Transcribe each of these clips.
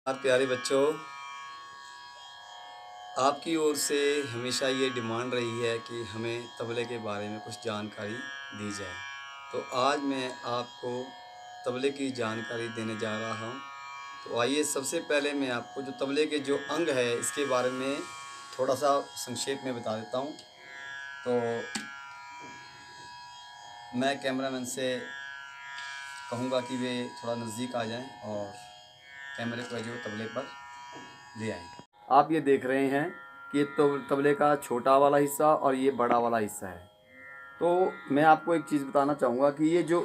और प्यारे बच्चों, आपकी ओर से हमेशा ये डिमांड रही है कि हमें तबले के बारे में कुछ जानकारी दी जाए। तो आज मैं आपको तबले की जानकारी देने जा रहा हूँ। तो आइए सबसे पहले मैं आपको जो तबले के जो अंग है इसके बारे में थोड़ा सा संक्षेप में बता देता हूँ। तो मैं कैमरामैन से कहूँगा कि वे थोड़ा नज़दीक आ जाएं और कैमरे को जो तबले पर ले आएँ। आप ये देख रहे हैं कि ये तो तबले का छोटा वाला हिस्सा और ये बड़ा वाला हिस्सा है। तो मैं आपको एक चीज़ बताना चाहूँगा कि ये जो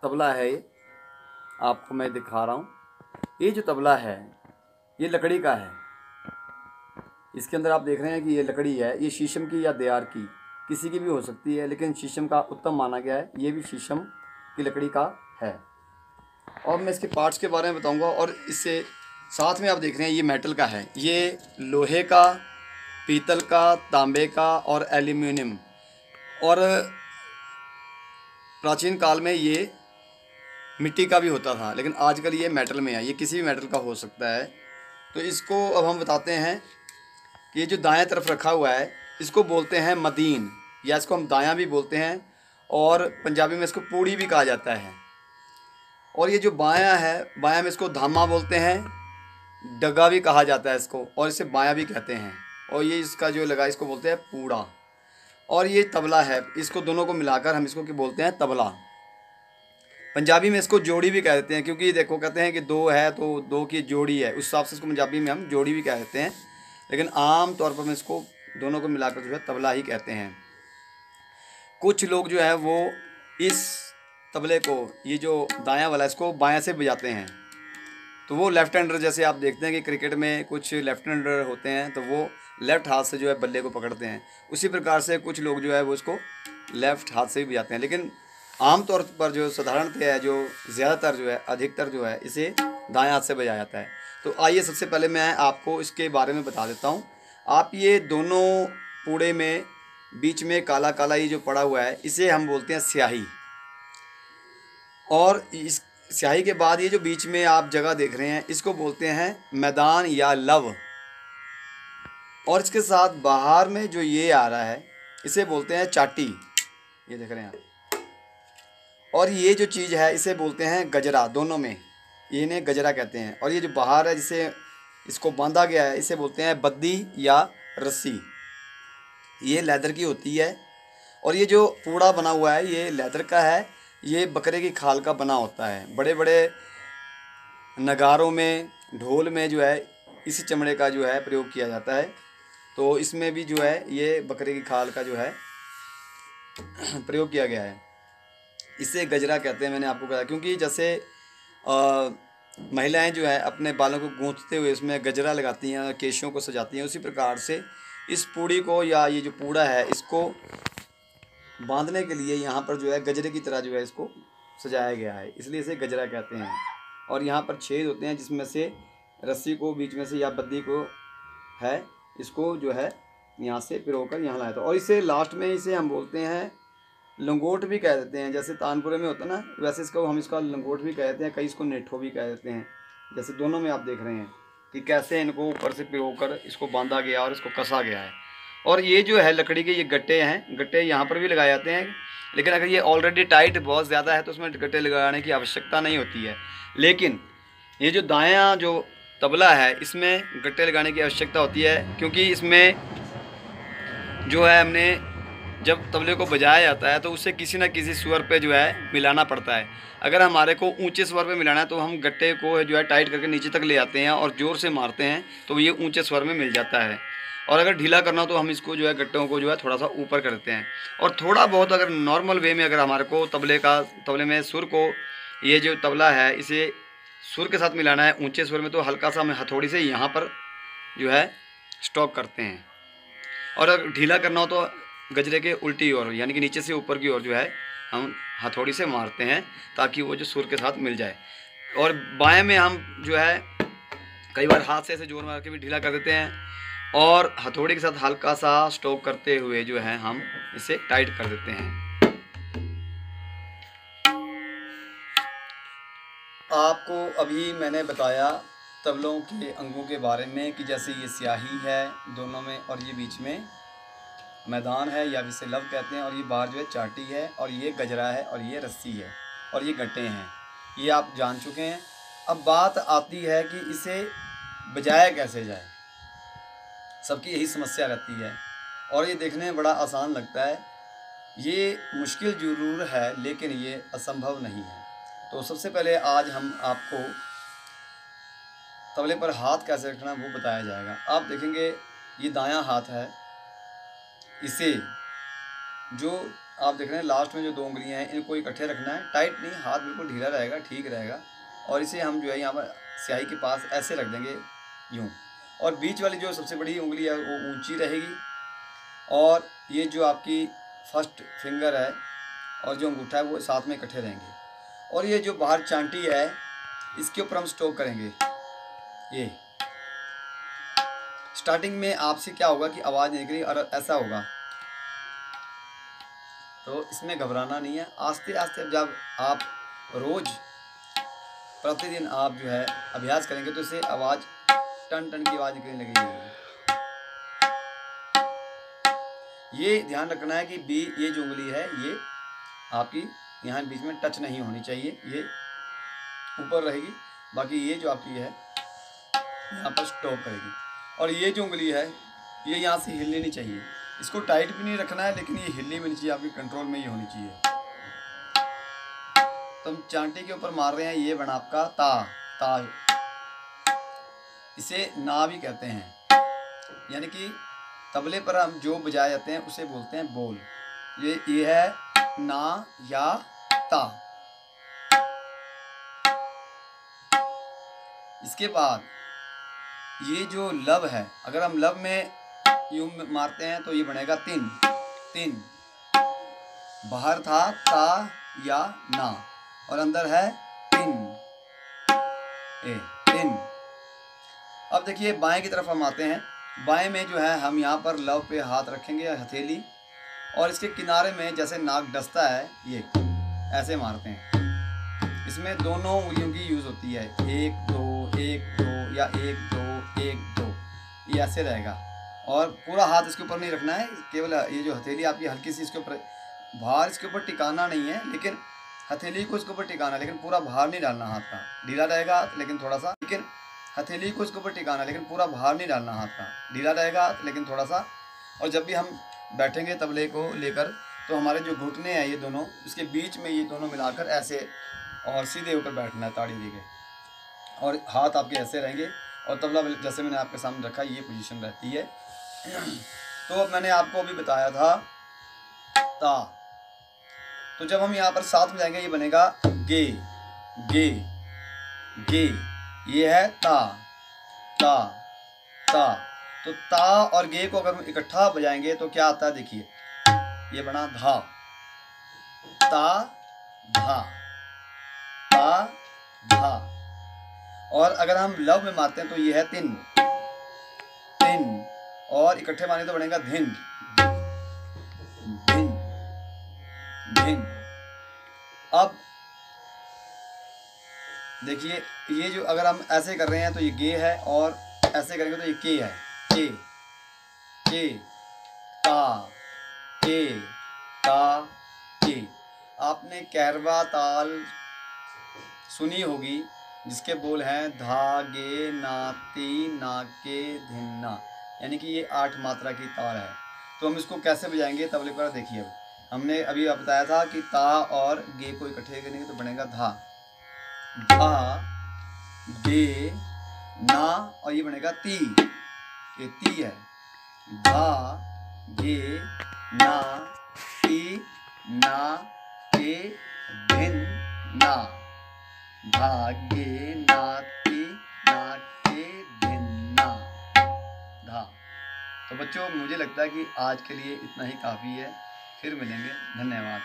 तबला है आपको मैं दिखा रहा हूँ। ये जो तबला है ये लकड़ी का है। इसके अंदर आप देख रहे हैं कि ये लकड़ी है, ये शीशम की या देयार की किसी की भी हो सकती है, लेकिन शीशम का उत्तम माना गया है। ये भी शीशम की लकड़ी का है। और मैं इसके पार्ट्स के बारे में बताऊंगा। और इससे साथ में आप देख रहे हैं ये मेटल का है, ये लोहे का, पीतल का, तांबे का और एल्यूमिनियम। और प्राचीन काल में ये मिट्टी का भी होता था, लेकिन आजकल ये मेटल में है। ये किसी भी मेटल का हो सकता है। तो इसको अब हम बताते हैं कि ये जो दाएं तरफ रखा हुआ है इसको बोलते हैं मदीन, या इसको हम दायां भी बोलते हैं और पंजाबी में इसको पूड़ी भी कहा जाता है। और ये जो बायां है, बायां में इसको धामा बोलते हैं, डगा भी कहा जाता है इसको, और इसे बायां भी कहते हैं। और ये इसका जो लगा इसको बोलते हैं पूड़ा। और ये तबला है, इसको दोनों को मिलाकर हम इसको क्या बोलते हैं, तबला। पंजाबी में इसको जोड़ी भी कह देते हैं, क्योंकि देखो कहते हैं कि दो है तो दो की जोड़ी है, उस हिसाब से इसको पंजाबी में हम जोड़ी भी कह देते हैं। लेकिन आम तौर पर हम इसको दोनों को मिलाकर जो है तबला ही कहते हैं। कुछ लोग जो है वो इस तबले को, ये जो दायां वाला इसको बायां से बजाते हैं। तो वो लेफ्ट हैंडर, जैसे आप देखते हैं कि क्रिकेट में कुछ लेफ्ट हैंडर होते हैं तो वो लेफ्ट हाथ से जो है बल्ले को पकड़ते हैं, उसी प्रकार से कुछ लोग जो है वो इसको लेफ्ट हाथ से भी बजाते हैं। लेकिन आमतौर पर जो साधारणतः है, जो ज़्यादातर जो है, अधिकतर जो है इसे दाएं हाथ से बजाया जाता है। तो आइए सबसे पहले मैं आपको इसके बारे में बता देता हूँ। आप ये दोनों पूड़े में बीच में काला काला ये जो पड़ा हुआ है इसे हम बोलते हैं स्याही। और इस स्याही के बाद ये जो बीच में आप जगह देख रहे हैं इसको बोलते हैं मैदान या लव। और इसके साथ बाहर में जो ये आ रहा है इसे बोलते हैं चाटी, ये देख रहे हैं आप। और ये जो चीज़ है इसे बोलते हैं गजरा, दोनों में ये इन्हें गजरा कहते हैं। और ये जो बाहर है जिसे इसको बांधा गया है इसे बोलते हैं बद्दी या रस्सी, ये लेदर की होती है। और ये जो पूड़ा बना हुआ है ये लेदर का है, ये बकरे की खाल का बना होता है। बड़े बड़े नगारों में, ढोल में जो है इसी चमड़े का जो है प्रयोग किया जाता है। तो इसमें भी जो है ये बकरे की खाल का जो है प्रयोग किया गया है। इसे गजरा कहते हैं, मैंने आपको बताया। क्योंकि जैसे महिलाएं जो है अपने बालों को गूंथते हुए इसमें गजरा लगाती हैं, केशों को सजाती हैं, उसी प्रकार से इस पूड़ी को या ये जो पूड़ा है इसको बांधने के लिए यहाँ पर जो है गजरे की तरह जो है इसको सजाया गया है, इसलिए इसे गजरा कहते हैं। और यहाँ पर छेद होते हैं जिसमें से रस्सी को बीच में से या बद्दी को है इसको जो है यहाँ से पिरोकर यहाँ लाया था। और इसे लास्ट में इसे हम बोलते हैं लंगोट भी कह देते हैं। जैसे तानपुरे में होता है ना, वैसे इसको हम इसका लंगोट भी कह देते हैं, कई इसको नेठो भी कह देते हैं। जैसे दोनों में आप देख रहे हैं कि कैसे इनको ऊपर से पिरोकर इसको बांधा गया और इसको कसा गया है। और ये जो है लकड़ी के ये गट्टे हैं, गट्टे यहाँ पर भी लगाए जाते हैं। लेकिन अगर ये ऑलरेडी टाइट बहुत ज़्यादा है तो उसमें गट्टे लगाने की आवश्यकता नहीं होती है। लेकिन ये जो दायां जो तबला है इसमें गट्टे लगाने की आवश्यकता होती है, क्योंकि इसमें जो है हमने जब तबले को बजाया जाता है तो उसे किसी न किसी स्वर पे जो है मिलाना पड़ता है। अगर हमारे को ऊंचे स्वर पे मिलाना है तो हम गट्टे को जो है टाइट करके नीचे तक ले आते हैं और ज़ोर से मारते हैं तो ये ऊंचे स्वर में मिल जाता है। और अगर ढीला करना हो तो हम इसको जो है गट्टों को जो है थोड़ा सा ऊपर कर देते हैं। और थोड़ा बहुत अगर नॉर्मल वे में अगर हमारे को तबले में सुर को, ये जो तबला है इसे सुर के साथ मिलाना है ऊंचे स्वर में, तो हल्का सा हम हथौड़ी से यहाँ पर जो है स्टॉप करते हैं। और अगर ढीला करना हो तो गजरे के उल्टी ओर, यानी कि नीचे से ऊपर की ओर जो है हम हथौड़ी से मारते हैं ताकि वो जो सुर के साथ मिल जाए। और बाएं में हम जो है कई बार हाथ से ऐसे जोर मार के भी ढीला कर देते हैं और हथौड़ी के साथ हल्का सा स्ट्रोक करते हुए जो है हम इसे टाइट कर देते हैं। आपको अभी मैंने बताया तबलों के अंगों के बारे में कि जैसे ये स्याही है दोनों में, और ये बीच में मैदान है या इसे लव कहते हैं, और ये बाहर जो है चाटी है, और ये गजरा है, और ये रस्सी है, और ये गट्टे हैं। ये आप जान चुके हैं। अब बात आती है कि इसे बजाया कैसे जाए। सबकी यही समस्या रहती है, और ये देखने में बड़ा आसान लगता है। ये मुश्किल ज़रूर है लेकिन ये असंभव नहीं है। तो सबसे पहले आज हम आपको तबले पर हाथ कैसे रखना वो बताया जाएगा। आप देखेंगे ये दायां हाथ है, इसे जो आप देख रहे हैं लास्ट में जो 2 उंगलियां हैं इनको इकट्ठे रखना है, टाइट नहीं, हाथ बिल्कुल ढीला रहेगा, ठीक रहेगा। और इसे हम जो है यहाँ पर स्याही के पास ऐसे रख देंगे यूँ, और बीच वाली जो सबसे बड़ी उंगली है वो ऊंची रहेगी, और ये जो आपकी फर्स्ट फिंगर है और जो अंगूठा है वो साथ में इकट्ठे रहेंगे। और ये जो बाहर चांटी है इसके ऊपर हम स्टॉप करेंगे। ये स्टार्टिंग में आपसे क्या होगा कि आवाज़ नहीं निकली और ऐसा होगा, तो इसमें घबराना नहीं है। आस्ते आस्ते जब आप रोज़ प्रतिदिन आप जो है अभ्यास करेंगे तो इससे आवाज़ टन टन की आवाज़ निकलने लगेगी। ये ध्यान रखना है कि ये जो उंगली है ये आपकी यहाँ बीच में टच नहीं होनी चाहिए, ये ऊपर रहेगी। बाकी ये जो आपकी है यहाँ पर स्टॉप करेगी। और ये जो उंगली है ये यहाँ से हिलनी नहीं चाहिए, इसको टाइट भी नहीं रखना है लेकिन ये हिलनी भी नहीं चाहिए, आपके कंट्रोल में ये होनी चाहिए। तो हम चांटी के ऊपर मार रहे हैं, ये बना आपका ता। ता इसे ना भी कहते हैं, यानी कि तबले पर हम जो बजाए जाते हैं उसे बोलते हैं बोल। ये है ना या ता। इसके बाद ये जो लब है, अगर हम लब में यूं मारते हैं तो ये बनेगा तिन। तिन बाहर था ता या ना, और अंदर है तिन। तिन। अब देखिए बाएं की तरफ हम आते हैं। बाएं में जो है हम यहाँ पर लव पे हाथ रखेंगे हथेली, और इसके किनारे में जैसे नाक डसता है ये ऐसे मारते हैं। इसमें दोनों उंगलियों की यूज़ होती है, 1 2 या 1 2 ये ऐसे रहेगा। और पूरा हाथ इसके ऊपर नहीं रखना है, केवल ये जो हथेली आपकी हल्की सी इसके ऊपर, भार इसके ऊपर टिकाना नहीं है, लेकिन हथेली को इसके ऊपर टिकाना, लेकिन पूरा भार नहीं डालना हाथ का। ढीला रहेगा लेकिन थोड़ा सा, लेकिन हथेली को इसके ऊपर टिकाना, लेकिन पूरा भार नहीं डालना हाथ का। ढीला रहेगा लेकिन थोड़ा सा। और जब भी हम बैठेंगे तबले को लेकर तो हमारे जो घुटने हैं ये दोनों, इसके बीच में ये दोनों मिलाकर ऐसे और सीधे होकर बैठना है ताड़ी दे के, और हाथ आपके ऐसे रहेंगे। और तबला जैसे मैंने आपके सामने रखा ये पोजीशन रहती है। तो मैंने आपको अभी बताया था ता, तो जब हम यहाँ पर साथ में जाएंगे ये बनेगा गे। गे गे ये है ता ता ता। तो ता और गे को अगर हम इकट्ठा बजाएंगे तो क्या आता है, देखिए ये बना धा। ता धा ता धा। और अगर हम लव में मारते हैं तो ये है तिन। तिन और इकट्ठे मारेंगे तो बनेगा धिन। धिन धिन। अब देखिए ये जो अगर हम ऐसे कर रहे हैं तो ये गे है, और ऐसे करेंगे तो ये के है। के ता के ता के। आपने कैरवा ताल सुनी होगी जिसके बोल हैं धा गे नाती नाके धिन्ना, यानी कि ये 8 मात्रा की ताल है। तो हम इसको कैसे बजाएंगे तबले पर, देखिए हमने अभी बताया था कि ता और गे को इकट्ठे करेंगे तो बनेगा धा। धा गे ना, और ये बनेगा ती। ये ती है। धा गे ना ती ना के धिन ना। धागे नाती नाके धिन्ना धा। तो बच्चों मुझे लगता है कि आज के लिए इतना ही काफ़ी है। फिर मिलेंगे, धन्यवाद।